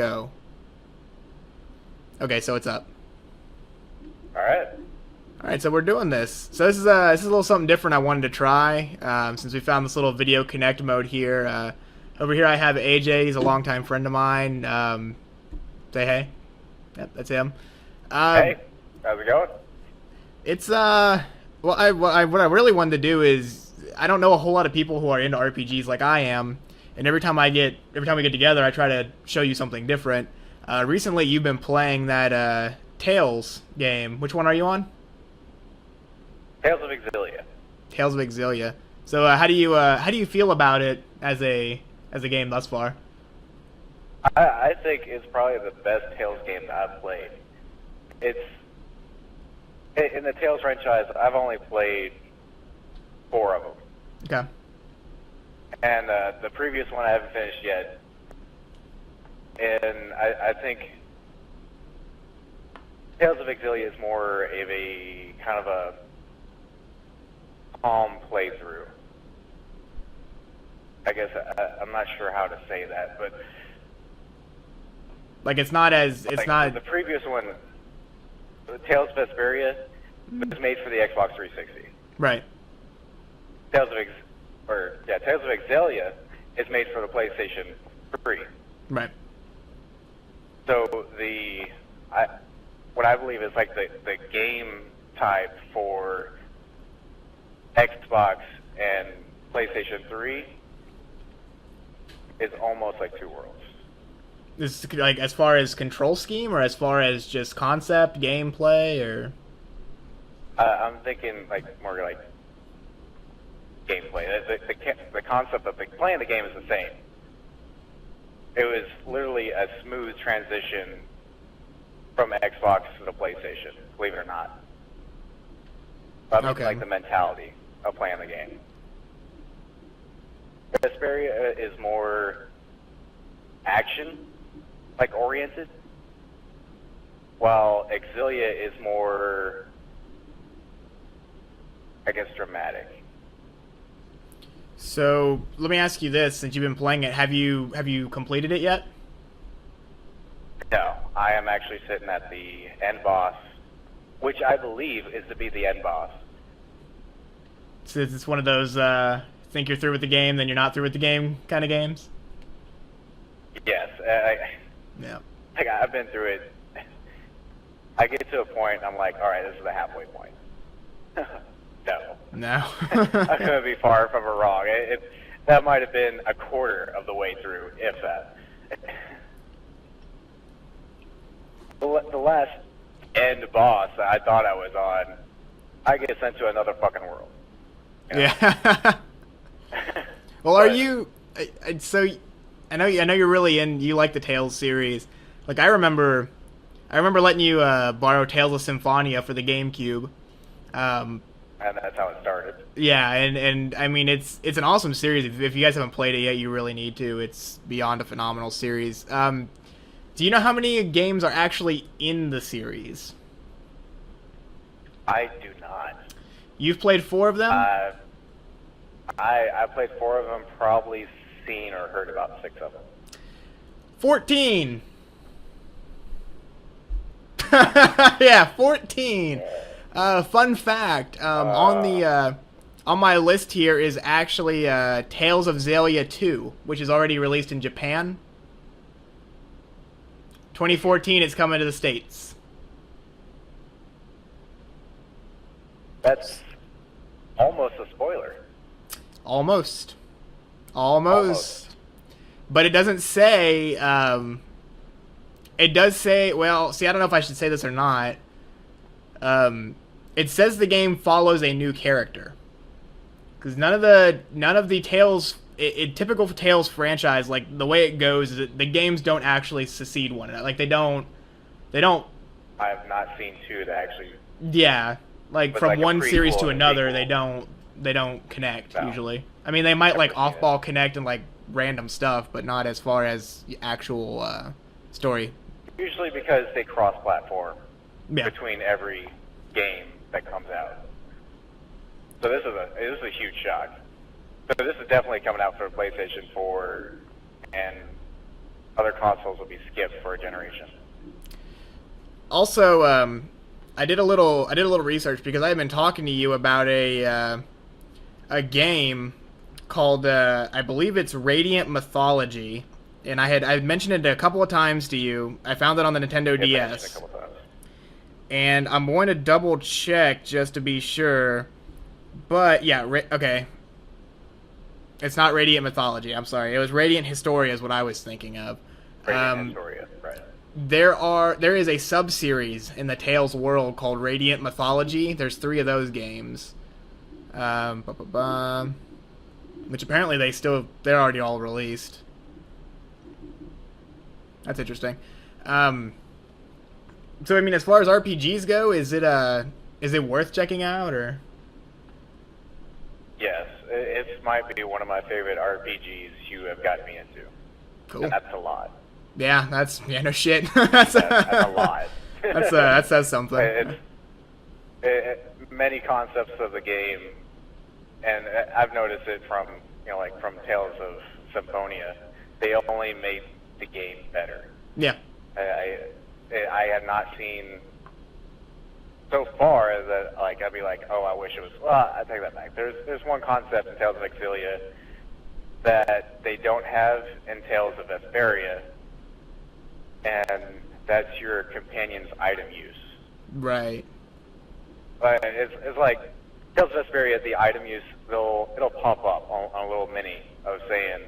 go. Okay, so it's up. All right. All right, so we're doing this. So this is a little something different I wanted to try since we found this little video connect mode here. Over here I have AJ. He's a longtime friend of mine. Say hey. Yep, that's him. Hey, how's it going? It's well, what I really wanted to do is I don't know a whole lot of people who are into RPGs like I am, and every time we get together, I try to show you something different. Recently, you've been playing that Tales game. Which one are you on? Tales of Exilia. Tales of Exilia. So how do you feel about it as a game thus far? I think it's probably the best Tales game that I've played. It's in the Tales franchise. I've only played 4 of them. Okay. And the previous one I haven't finished yet. And I think Tales of Exilia is more of a kind of a calm playthrough. I guess I'm not sure how to say that, but like it's not the previous one, Tales of Vesperia, was made for the Xbox 360. Right. Tales of Exilia is made for the PlayStation 3. Right. So what I believe is like the game type for Xbox and PlayStation 3 is almost like two worlds. This is like as far as control scheme, or as far as just concept, gameplay, or I'm thinking like more like gameplay. The concept of playing the game is the same. It was literally a smooth transition from Xbox to the PlayStation, believe it or not. But Okay. like the mentality of playing the game. Vesperia is more action, like oriented, while Exilia is more, I guess, dramatic. So let me ask you this: since you've been playing it, have you completed it yet? No, I am actually sitting at the end boss, which I believe is to be the end boss. So it's one of those think you're through with the game, then you're not through with the game kind of games. Yes, Yeah. like I've been through it. I get to a point, I'm like, all right, this is the halfway point. No. No. I'm going to be far from it wrong. That might have been a quarter of the way through, if that. The last end boss that I thought I was on, I get sent to another fucking world. You know? Yeah. Well, are you? So, I know you're really you like the Tales series. Like I remember letting you borrow Tales of Symphonia for the GameCube. And that's how it started. Yeah, and I mean it's an awesome series. If you guys haven't played it yet, you really need to. It's beyond a phenomenal series. Do you know how many games are actually in the series? I do not. You've played 4 of them? I played 4 of them, probably seen or heard about 6 of them. 14. Yeah, 14. Fun fact, on my list here is actually Tales of Xillia 2, which is already released in Japan. 2014, it's coming to the States. That's almost a spoiler. Almost. But it doesn't say, it does say, well, see, I don't know if I should say this or not. It says the game follows a new character. Because none of the Tales, typical Tales franchise, like the way it goes is that the games don't actually succeed one another. Like they don't. I have not seen 2 that actually. Yeah, like But from like a one series prequel to and another, sequel. they don't connect No. usually. I mean, they might like Never seen off-ball connect and like random stuff, but not as far as actual story. Usually because they cross-platform Yeah. between every game that comes out. So this is a huge shock. So this is definitely coming out for PlayStation 4 and other consoles will be skipped for a generation. Also, I did a little research because I had been talking to you about a game called I believe it's Radiant Mythology, and I mentioned it a couple of times to you. I found it on the Nintendo DS, A couple times. and I'm going to double check just to be sure. But yeah, okay. It's not Radiant Mythology. I'm sorry. It was Radiant Historia is what I was thinking of. Radiant Historia, right? There is a sub-series in the Tales world called Radiant Mythology. There's 3 of those games. Which apparently they're already all released. That's interesting. So I mean, as far as RPGs go, is it worth checking out, or? Yes, it might be one of my favorite RPGs you have gotten me into. Cool. And that's a lot. Yeah, no shit. that's a lot. That says something. Many concepts of the game, and I've noticed it from from Tales of Symphonia. They only made the game better. Yeah. I have not seen so far that I'd be like, oh, I wish it was. Well, I take that back. There's one concept in Tales of Exilia that they don't have in Tales of Vesperia, and that's your companion's item use. Right. But it's like Tales of Vesperia, the item use, it'll pop up on a little mini of saying,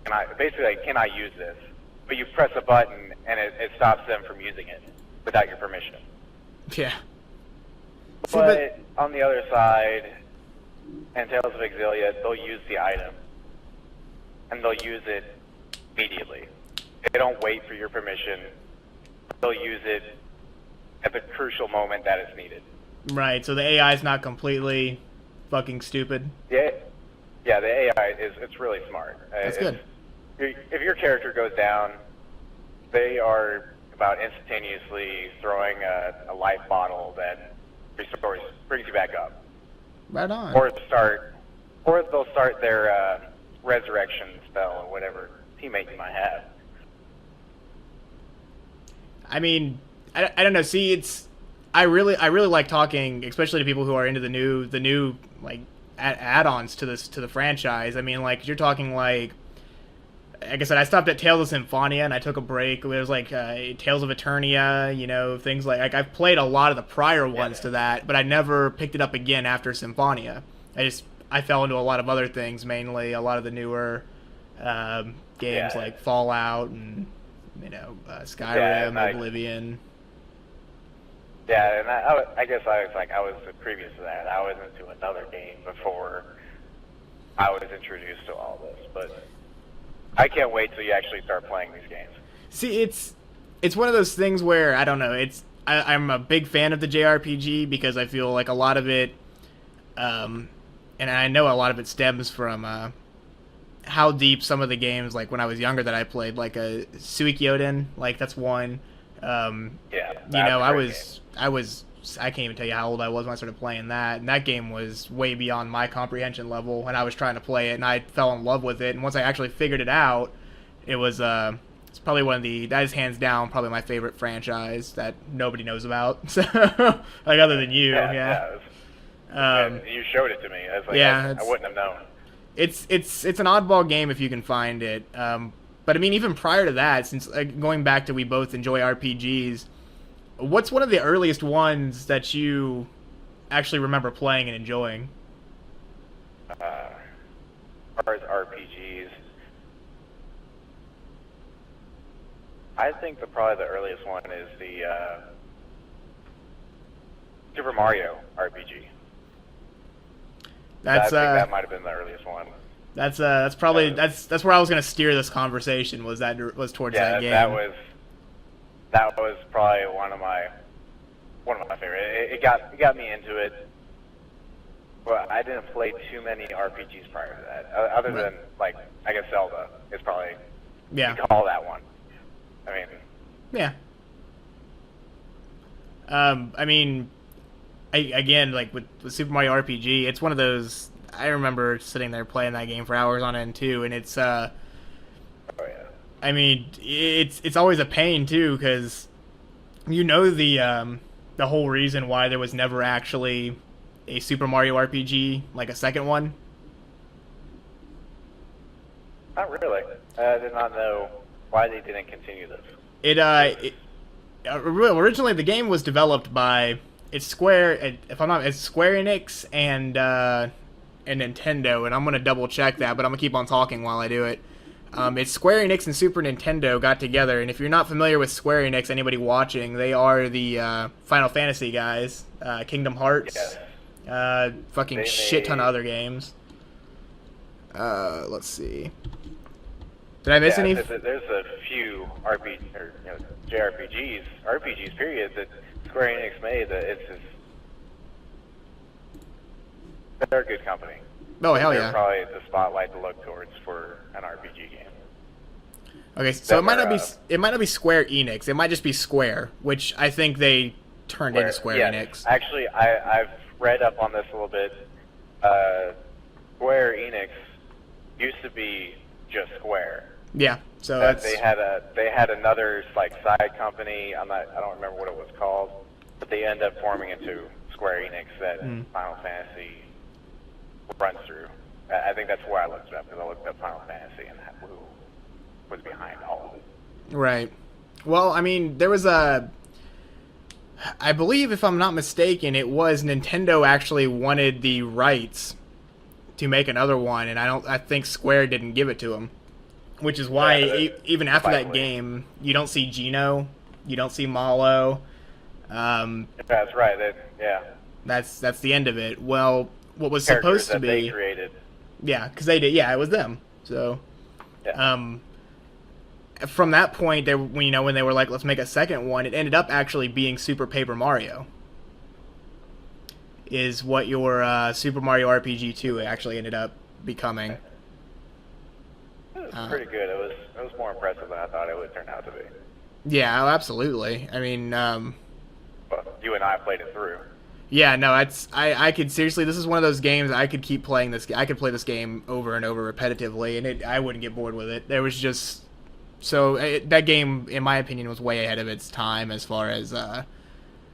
can I use this? But you press a button and it stops them from using it without your permission. Yeah. But on the other side, in Tales of Exilia, they'll use the item, and they'll use it immediately. They don't wait for your permission. They'll use it at the crucial moment that it's needed. Right, so the AI is not completely fucking stupid. Yeah, the AI it's really smart. That's good. If your character goes down, they are about instantaneously throwing a life bottle that brings you back up. Right on. Or they'll start their resurrection spell or whatever teammate you might have. I mean, I don't know. See, I really like talking, especially to people who are into the new like add-ons to the franchise. I mean, like you're talking like I said, I stopped at Tales of Symphonia and I took a break. It was like Tales of Eternia, things like I've played a lot of the prior ones to that, but I never picked it up again after Symphonia. I fell into a lot of other things, mainly a lot of the newer games like Fallout and Skyrim, Oblivion. Yeah, and I guess I was previous to that. I was into another game before I was introduced to all this, but I can't wait till you actually start playing these games. See, it's one of those things where I don't know. I'm a big fan of the JRPG because I feel like a lot of it, and I know a lot of it stems from how deep some of the games, like when I was younger that I played, like a Suikoden, like that's one. I can't even tell you how old I was when I started playing that, and that game was way beyond my comprehension level, and I was trying to play it, and I fell in love with it, and once I actually figured it out, it's probably that is hands down probably my favorite franchise that nobody knows about, so, like other than you, yeah. You showed it to me. I was like, I wouldn't have known. It's an oddball game if you can find it, but I mean, even prior to that, since going back to we both enjoy RPGs, what's one of the earliest ones that you actually remember playing and enjoying? As far as RPGs, I think probably the earliest one is the Super Mario RPG. I think that might have been the earliest one. That's probably that's where I was going to steer this conversation. Was towards that game? That was probably one of my favorite. It got me into it. Well, I didn't play too many RPGs prior to that, other than I guess Zelda is probably you call that one. I mean, yeah. I mean, again, like with Super Mario RPG, it's one of those. I remember sitting there playing that game for hours on end too, and it's I mean, it's always a pain too, because you know the whole reason why there was never actually a Super Mario RPG, like a second one. Not really. I did not know why they didn't continue this. Originally the game was developed by it's Square, if I'm not, it's Square Enix and Nintendo, and I'm gonna double check that, but I'm gonna keep on talking while I do it. It's Square Enix and Super Nintendo got together, and if you're not familiar with Square Enix, anybody watching, they are the Final Fantasy guys, Kingdom Hearts, fucking shit ton of other games. Let's see. Did I miss any? There's a few RPGs period that Square Enix made that it's just they're a good company. Oh hell yeah! They're probably the spotlight to look towards for an RPG game. Okay, so it might not be Square Enix. It might just be Square, which I think they turned into Square Enix. Actually, I've read up on this a little bit. Square Enix used to be just Square. Yeah, so that's... they had another like side company. I don't remember what it was called, but they ended up forming into Square Enix that Final Fantasy runs through. I think that's where I looked it up, because I looked up Final Fantasy and who was behind all of it. Right. Well, I mean, there was I believe, if I'm not mistaken, it was Nintendo actually wanted the rights to make another one, and I think Square didn't give it to them. Which is why even after that game, you don't see Geno, you don't see Malo. That's right. That's the end of it. Well, what was supposed to be they created. Yeah, because they did. Yeah, it was them. So, from that point, when they were like, let's make a second one, it ended up actually being Super Paper Mario. Is what your Super Mario RPG 2 actually ended up becoming. It was pretty good. It was more impressive than I thought it would turn out to be. Yeah, oh, absolutely. I mean, well, you and I played it through. Yeah, no, I could seriously. This is one of those games I could keep playing this. I could play this game over and over repetitively, and I wouldn't get bored with it. There was just that game, in my opinion, was way ahead of its time as far as that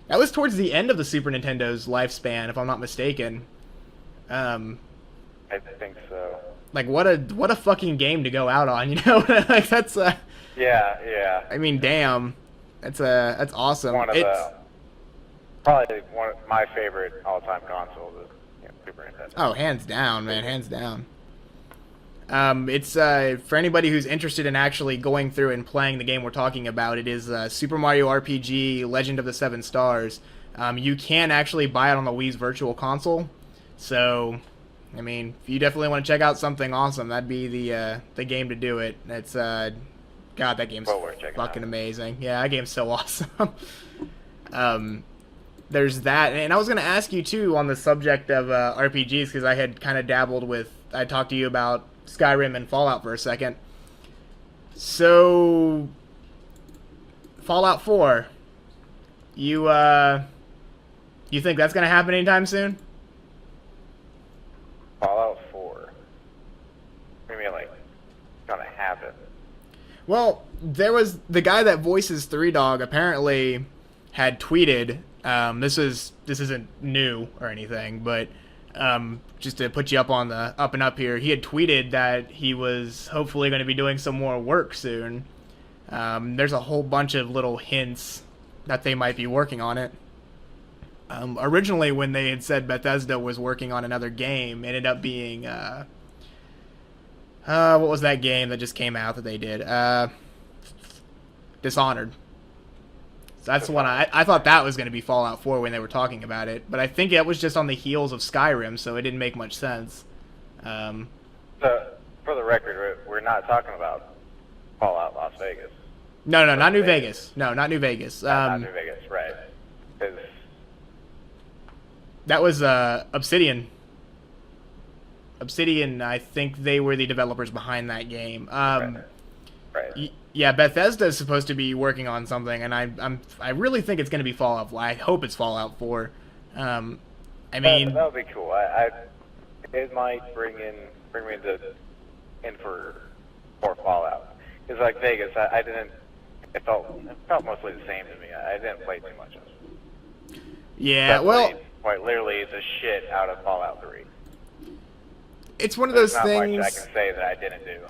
was towards the end of the Super Nintendo's lifespan, if I'm not mistaken. I think so. Like what a fucking game to go out on, you know? Like that's yeah. I mean, damn, that's awesome. Probably one of my favorite all-time consoles is Super Nintendo. Oh, hands down, man, hands down. It's for anybody who's interested in actually going through and playing the game we're talking about. It is Super Mario RPG: Legend of the Seven Stars. You can actually buy it on the Wii's Virtual Console, so. I mean, if you definitely want to check out something awesome, that'd be the game to do it. It's God, that game's fucking amazing. Yeah, that game's so awesome. There's that, and I was gonna ask you too on the subject of RPGs, because I had kind of dabbled with. I talked to you about Skyrim and Fallout for a second. So, Fallout 4, you think that's gonna happen anytime soon? Fallout 4. What do you mean, like, gonna happen? Well, there was the guy that voices Three Dog apparently had tweeted. This isn't new or anything, but just to put you up on the up and up here, he had tweeted that he was hopefully going to be doing some more work soon. There's a whole bunch of little hints that they might be working on it. Originally, when they had said Bethesda was working on another game, it ended up being what was that game that just came out that they did? Dishonored. So that's the one I thought that was going to be Fallout 4 when they were talking about it, but I think it was just on the heels of Skyrim, so it didn't make much sense. So, for the record, we're not talking about Fallout Las Vegas. No, not New Vegas. No, not New Vegas. Not New Vegas, right? That was Obsidian. Obsidian, I think they were the developers behind that game. Right. Yeah, Bethesda is supposed to be working on something, and I really think it's going to be Fallout. I hope it's Fallout 4. I mean, that would be cool. It might bring me in for more Fallout. like Vegas. I didn't. It felt mostly the same to me. I didn't play too much of it. Yeah, I well, played quite literally the shit out of Fallout 3. it's one of There's those not things. much I can say that I didn't do.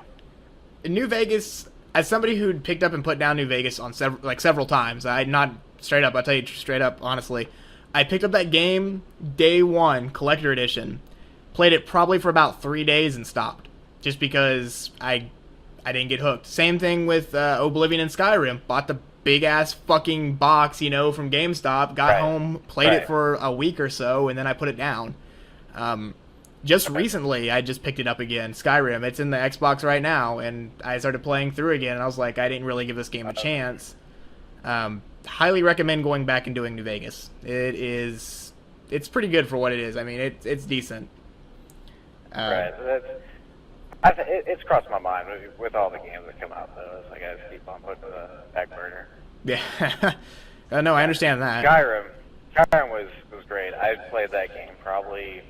In New Vegas, as somebody who picked up and put down New Vegas on several times, I not straight up. I'll tell you straight up, honestly, I picked up that game day one, collector edition, played it probably for about 3 days and stopped, just because I didn't get hooked. Same thing with Oblivion and Skyrim. Bought the big ass fucking box, from GameStop. Got home, played it for a week or so, and then I put it down. Just recently, I just picked it up again. Skyrim. It's in the Xbox right now, and I started playing through again, and I was like, I didn't really give this game a chance. Highly recommend going back and doing New Vegas. It's pretty good for what it is. I mean, it's decent. Right. It's crossed my mind with all the games that come out, though. It's like I just keep on putting the back burner. Yeah. No, I understand that. Skyrim was great. I played that game probably,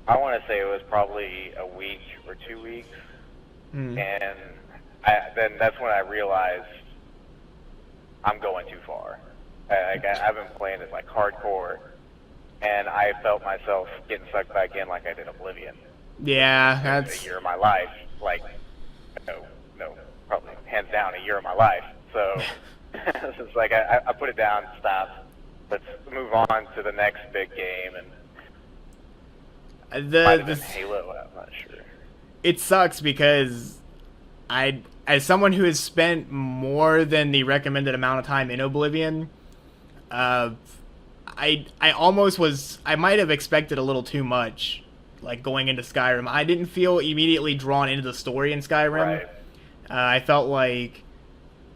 I want to say it was probably a week or 2 weeks. And then that's when I realized I'm going too far. I've been playing it like hardcore, and I felt myself getting sucked back in like I did Oblivion. Yeah, that's a year of my life. Like, no, probably hands down a year of my life. So it's like I put it down, stopped. Let's move on to the next big game, and might have been Halo. I'm not sure. It sucks because as someone who has spent more than the recommended amount of time in Oblivion, I might have expected a little too much, like going into Skyrim. I didn't feel immediately drawn into the story in Skyrim. Right. I felt like,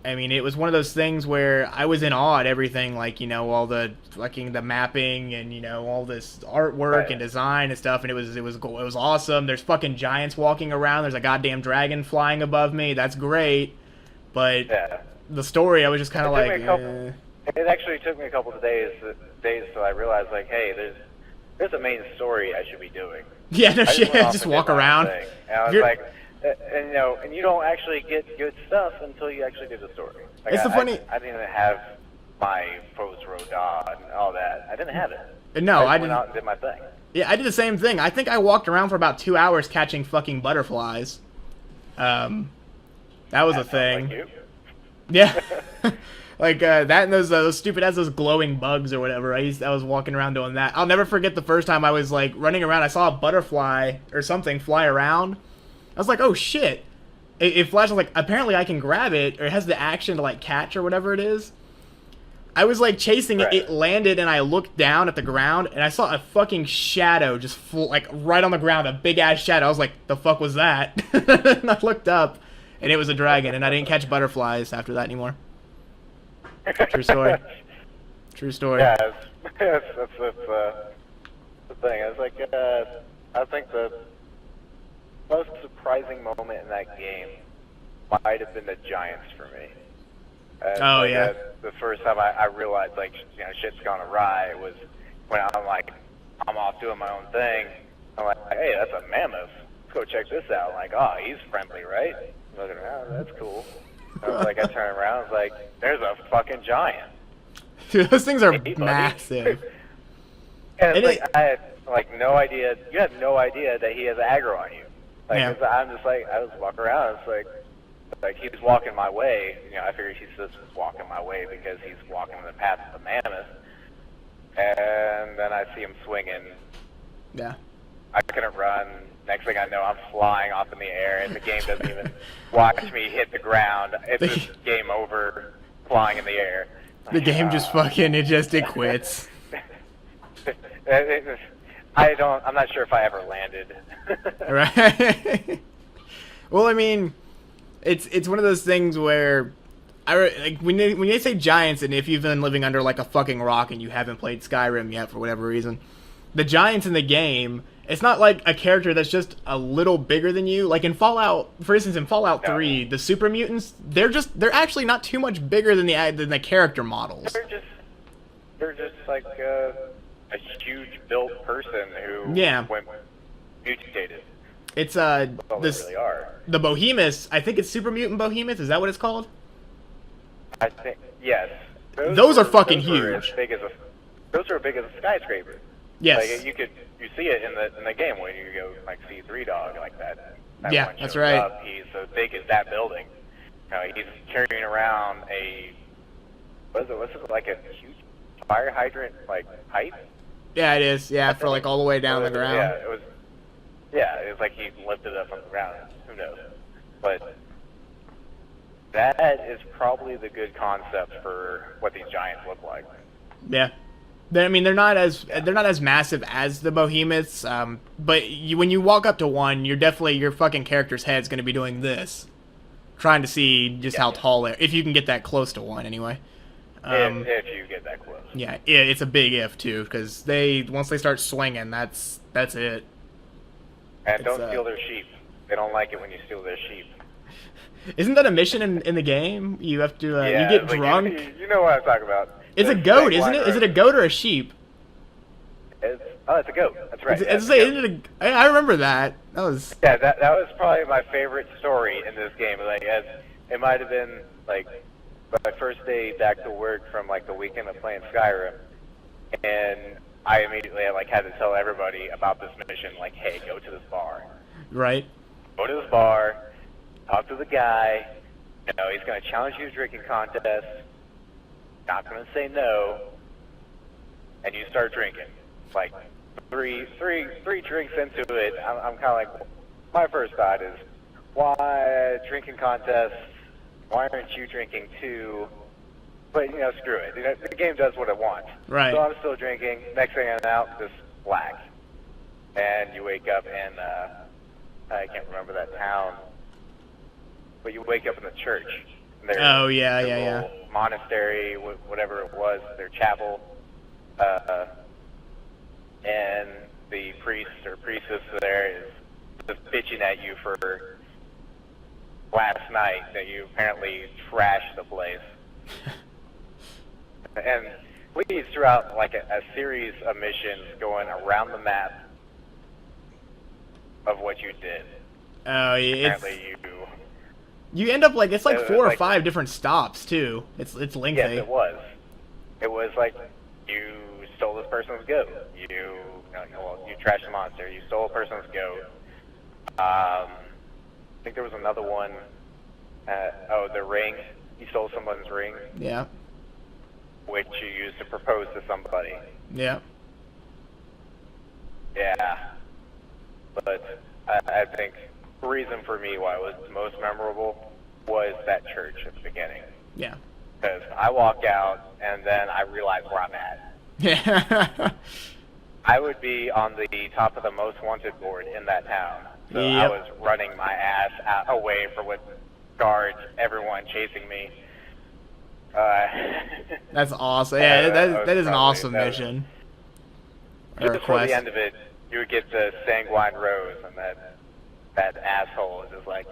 it was one of those things where I was in awe at everything, like, all the mapping and, all this artwork and design and stuff, and it was awesome. There's fucking giants walking around. There's a goddamn dragon flying above me. That's great. But the story, I was just kind of like... It actually took me a couple of days till I realized, like, hey, there's a main story I should be doing. Yeah, no shit. Just walk around. And I was like... And you don't actually get good stuff until you actually do the story. Like, it's the funny. I didn't even have my Foes Rodad and all that. I didn't have it. No, I went out and did my thing. Yeah, I did the same thing. I think I walked around for about 2 hours catching fucking butterflies. That was a thing. Like you. Yeah. Like that and those stupid as those glowing bugs or whatever. I was walking around doing that. I'll never forget the first time I was like running around. I saw a butterfly or something fly around. I was like, oh shit. It flashed. I was like, apparently I can grab it, or it has the action to like catch or whatever it is. I was like chasing it. It landed, and I looked down at the ground, and I saw a fucking shadow just like right on the ground, a big ass shadow. I was like, the fuck was that? And I looked up, and it was a dragon, and I didn't catch butterflies after that anymore. True story. True story. Yeah, that's the thing. I was like, I think the most surprising moment in that game might have been the giants for me. The first time I realized, like, shit's gone awry was when I'm off doing my own thing. I'm like, hey, that's a mammoth. Let's go check this out. I'm like, oh, he's friendly, right? I'm looking around, that's cool. I was like, I turn around, I was like, there's a fucking giant. Dude, those things are massive. And it's I had like no idea. You have no idea that he has aggro on you. Like, I'm just like, I was walking around. It's like he was walking my way. I figured he's just walking my way because he's walking the path of the mammoth. And then I see him swinging. Yeah. I couldn't run. Next thing I know, I'm flying off in the air, and the game doesn't even watch me hit the ground. It's just game over, flying in the air. The game just fucking, it quits. I'm not sure if I ever landed. Right. Well, it's one of those things where when they say giants, and if you've been living under like a fucking rock and you haven't played Skyrim yet for whatever reason, the giants in the game, it's not like a character that's just a little bigger than you. Like in Fallout, for instance, in Fallout 3, the super mutants, they're actually not too much bigger than the character models. They're just like a huge built person who went mutated. It's That's all this they really are. the Behemoths. I think it's Super Mutant Behemoth. Is that what it's called? I think yes. Those are fucking those were huge. As big as those are big as a skyscraper. Yes. Like you see it in the game when you go like see Three Dog like that. Yeah, one that's shows right. Up, he's as big as that building. He's carrying around a what's it like a huge fire hydrant like pipe? Yeah, it is. Yeah, for like all the way down the ground. Yeah, it was. Yeah, it was like he lifted it up from the ground. Who knows? But that is probably the good concept for what these giants look like. Yeah. I mean, they're not as massive as the Behemoths, but when you walk up to one, your fucking character's head's going to be doing this, trying to see just how tall they are, if you can get that close to one, anyway. If you get that close. Yeah, it's a big if too, because once they start swinging, that's it. And don't steal their sheep. They don't like it when you steal their sheep. Isn't that a mission in the game? You have to you get drunk. Like, you know what I'm talking about. It's a goat, isn't it? Is it a goat or a sheep? It's a goat. That's right. I remember that. That was. Yeah, that was probably my favorite story in this game. Like, it might have been like my first day back to work from like the weekend of playing Skyrim, and I immediately had to tell everybody about this mission. Like, hey, go to this bar. Right. Go to this bar. Talk to the guy. He's going to challenge you to a drinking contest. Not going to say no. And you start drinking. Like three drinks into it, I'm kind of like, my first thought is, why drinking contest? Why aren't you drinking too? But screw it. The game does what it wants. Right. So I'm still drinking. Next thing I know, just black. And you wake up in I can't remember that town, but you wake up in the church. Oh yeah. Monastery, whatever it was, their chapel, and the priest or priestess there is just bitching at you for last night that you apparently trashed the place, and leads throughout like a series of missions going around the map of what you did. Oh yeah. Apparently you end up it's like 4 or 5 different stops too. It's lengthy. Yes, it was. It was like you stole this person's goat. You trashed the monster. You stole a person's goat. I think there was another one. The ring. You stole someone's ring. Yeah. Which you used to propose to somebody. Yeah. Yeah. But I think the reason for me why it was most memorable was that church at the beginning. Yeah. Because I walk out and then I realize where I'm at. Yeah. I would be on the top of the most wanted board in that town. So Yep. I was running my ass away from with guards, everyone chasing me. That's awesome. Yeah, that is an awesome that mission. Just before the end of it, you would get the Sanguine Rose, and that asshole is just like,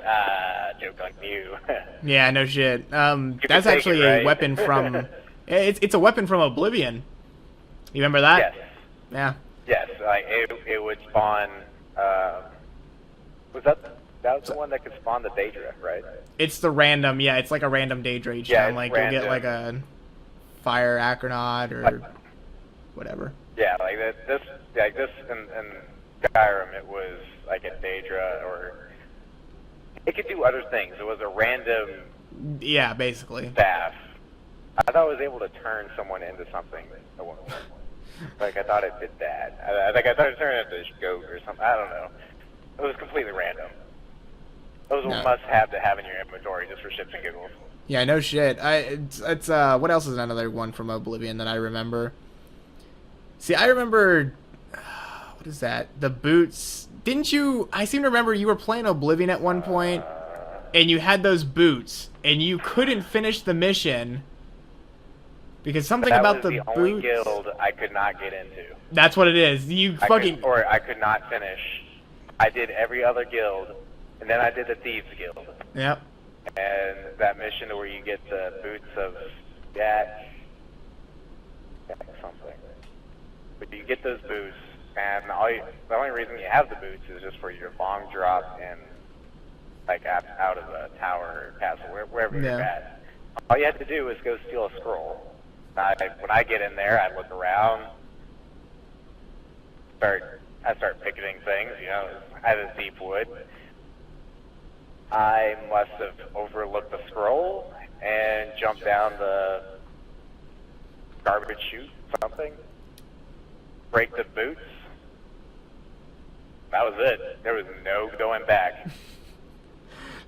joke on you. Yeah, no shit. That's take actually it, right? a weapon from. It's a weapon from Oblivion. You remember that? Yes. Yeah. Yes, it would spawn. Was that was the one that could spawn the Daedra, right? It's the random. Yeah, it's like a random Daedra each Yeah, time. it's Like random. you'll get like a fire Acronaut or whatever. Yeah, like this in Skyrim, it was like a Daedra, or it could do other things. It was a random Yeah, basically. staff. I thought it was able to turn someone into something. Like I thought it did that. I thought it turned into a goat or something. I don't know. It was completely random. Those are must-have to have in your inventory just for shits and giggles. Yeah, no shit. It's what else is another one from Oblivion that I remember? See, I remember what is that? The boots. Didn't you? I seem to remember you were playing Oblivion at one point, and you had those boots, and you couldn't finish the mission because something about the boots. That was the only guild I could not get into. That's what it is. I could not finish. I did every other guild, and then I did the Thieves Guild. Yep. And that mission where you get the boots of something. But you get those boots, and the only reason you have the boots is just for your long drop and like out of the tower or castle, wherever you're at. All you had to do was go steal a scroll. When I get in there, I look around, I start picketing things, as a deep wood. I must have overlooked the scroll and jumped down the garbage chute, something, break the boots. That was it. There was no going back.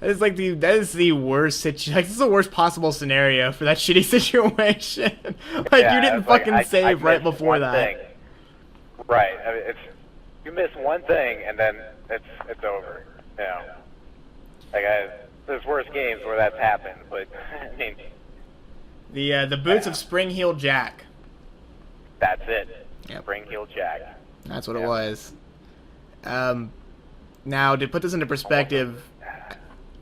That is the worst situation. Like, this is the worst possible scenario for that shitty situation. You didn't fucking save right before that. Thing. Right. I mean, you miss one thing and then it's over. There's worse games where that's happened, but I mean. The boots of Spring Heel Jack. That's it. Yep. Spring Heel Jack. That's what it was. Now, to put this into perspective,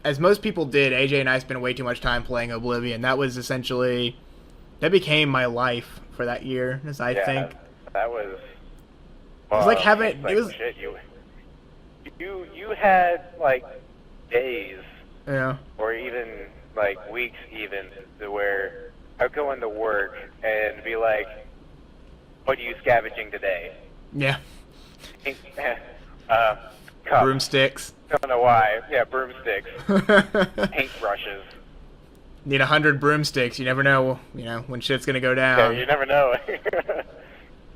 as most people did, AJ and I spent way too much time playing Oblivion. That became my life for that year, as I think. That was. It was like having. It was. Shit, you had like days. Yeah. Or even like weeks, even to where I'd go into work and be like, "What are you scavenging today?" Yeah. Cups. Broomsticks. Don't know why. Yeah, broomsticks. Paintbrushes. Need 100 broomsticks. You never know, when shit's gonna go down. Yeah, you never know.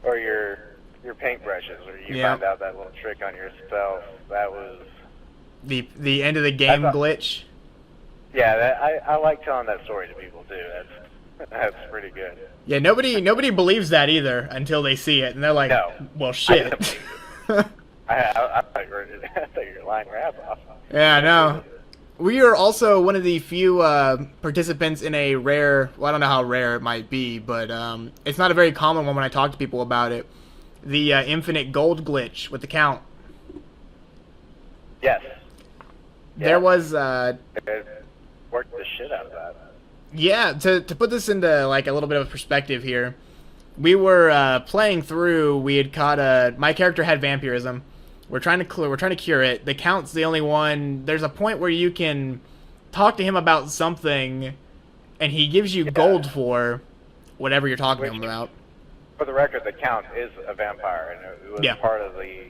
Or your paintbrushes, or you found out that little trick on yourself. That was the end of the game glitch. Yeah, I like telling that story to people too. That's pretty good. Yeah, nobody believes that either until they see it, and they're like, no, "Well, shit." I thought you were lying your ass off. Yeah, no. We are also one of the few participants in a rare. Well, I don't know how rare it might be, but it's not a very common one when I talk to people about it. The infinite gold glitch with the count. Yes. There was. Worked the shit out of that. Yeah, to put this into like a little bit of perspective here, we were playing through. We had caught my character had vampirism. We're trying to cure it. The count's the only one. There's a point where you can talk to him about something, and he gives you gold for whatever you're talking to him about. For the record, the count is a vampire, and it was part of the.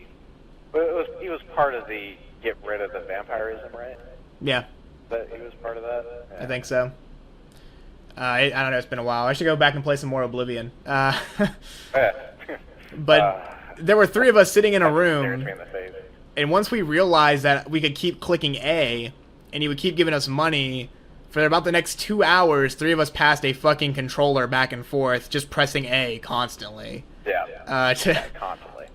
He was part of the get rid of the vampirism, right? Yeah. But he was part of that? Yeah. I think so. I don't know, it's been a while. I should go back and play some more Oblivion. But there were 3 of us sitting in a room, and once we realized that we could keep clicking A, and he would keep giving us money, for about the next 2 hours, 3 of us passed a fucking controller back and forth, just pressing A constantly. Yeah. Constantly.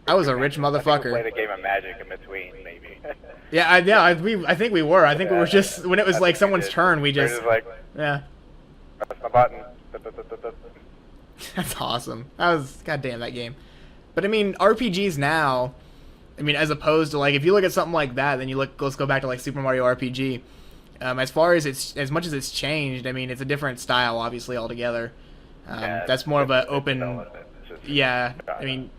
I was a rich motherfucker. I think we played a game of Magic in between, maybe. Yeah, I think we were. I think we were just when it was like someone's turn. We just like, yeah. Press the button. That's awesome. That was goddamn that game. But I mean, RPGs now. I mean, as opposed to like if you look at something like that, then let's go back to like Super Mario RPG. As far as as much as it's changed, I mean, it's a different style, obviously altogether. That's more of an open. Yeah, I mean.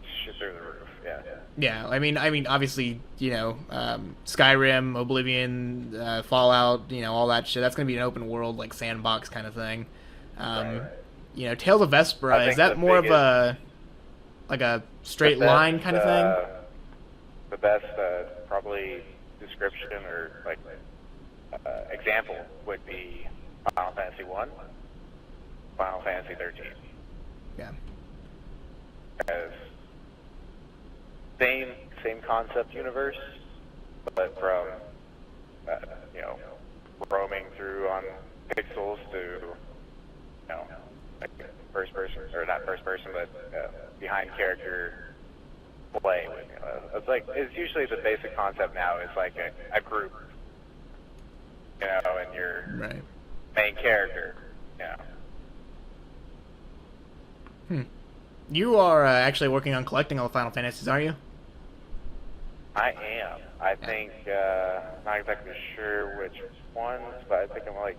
Yeah, I mean, obviously, Skyrim, Oblivion, Fallout, all that shit. That's gonna be an open world, like sandbox kind of thing. Tales of Vesperia, is that more of a straight line kind of thing? The best, probably description or like example would be Final Fantasy 1, Final Fantasy 13. Yeah. As same concept universe, but from roaming through on pixels to like first person, or not first person, but behind character play. It's usually the basic concept now is like a group, and your main character, You are actually working on collecting all the Final Fantasies, are you? I am. I think, not exactly sure which ones, but I think I'm like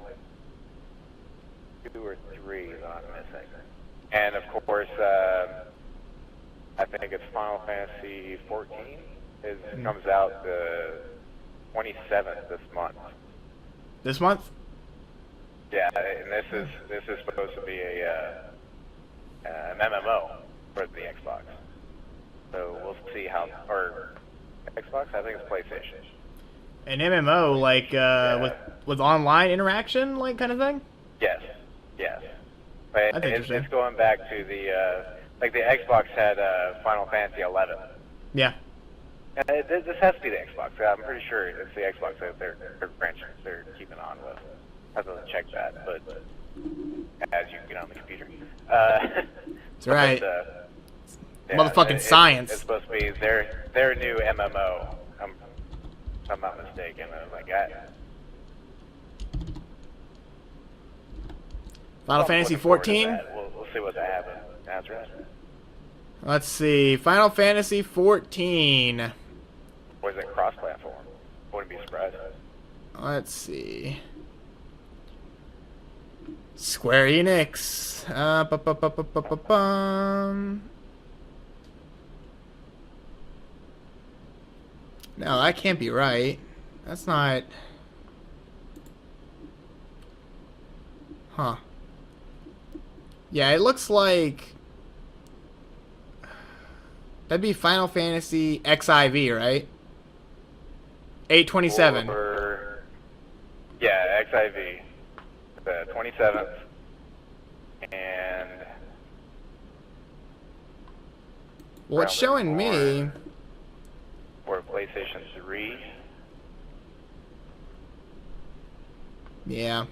2 or 3 that I'm missing. And of course, I think it's Final Fantasy 14. It comes out the 27th this month. This month? Yeah, and this is supposed to be an MMO for the Xbox. So we'll see how, or Xbox, I think it's PlayStation. An MMO, like with online interaction, like kind of thing? Yes, yes. But That's interesting. it's going back to the like the Xbox had Final Fantasy 11. Yeah. This has to be the Xbox. I'm pretty sure it's the Xbox that they're keeping on with. I have to check that, but as you can get on the computer. That's right. But, yeah, Motherfucking science. It's supposed to be their new MMO. If I'm not mistaken. I was like, Final Fantasy 14? We'll see what that happens. That's right. Let's see. Final Fantasy 14. Or is it cross-platform? Wouldn't be surprised. Let's see. Square Enix. No, that can't be right. That's not... Huh. Yeah, it looks like... That'd be Final Fantasy XIV, right? 8/27. Yeah, XIV. The 27th. And... Well, it's showing me... Or PlayStation 3. Yeah.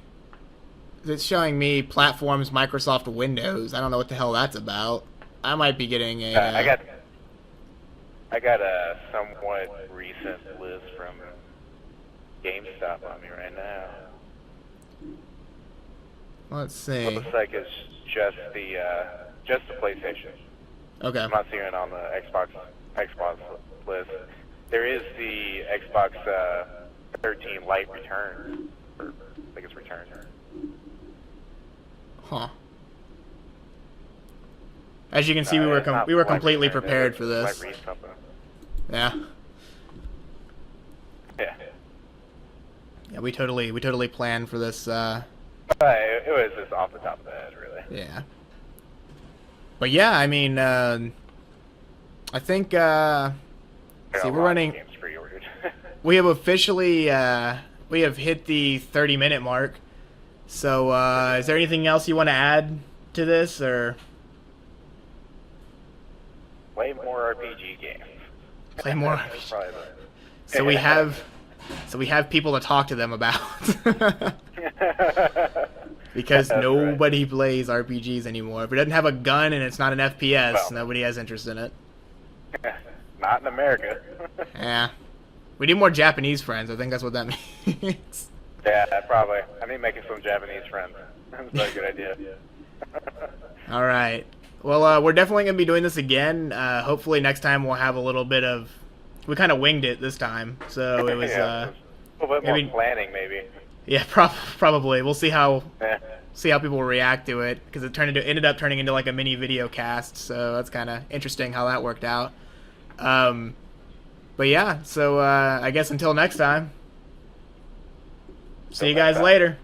It's showing me platforms Microsoft Windows. I don't know what the hell that's about. I might be getting a... I got a somewhat recent list from GameStop on me right now. Let's see. It looks like it's just the PlayStation. Okay. I'm not seeing it on the Xbox list. There is the Xbox 13 Lite return. I think it's returned. Huh. As you can see, we were completely prepared for this. Yeah. Yeah. Yeah, we totally planned for this. It was just off the top of the head, really. Yeah. But yeah, I mean, I think. See, we're running. Games pre-ordered. We have officially we have hit the 30-minute mark. So, is there anything else you want to add to this, or play more RPG games? Play more RPG. So we have people to talk to them about. Because nobody plays RPGs anymore. If it doesn't have a gun and it's not an FPS, nobody has interest in it. Not in America. Yeah. We need more Japanese friends. I think that's what that means. Yeah, probably. I need making some Japanese friends. That's a good idea. All right. Well, we're definitely going to be doing this again. Hopefully next time we'll have a little bit of... We kind of winged it this time. So it was... a little bit more planning, maybe. Yeah, probably. We'll see how people react to it, because it ended up turning into like a mini video cast. So that's kind of interesting how that worked out. But yeah, so I guess until next time. See you guys later.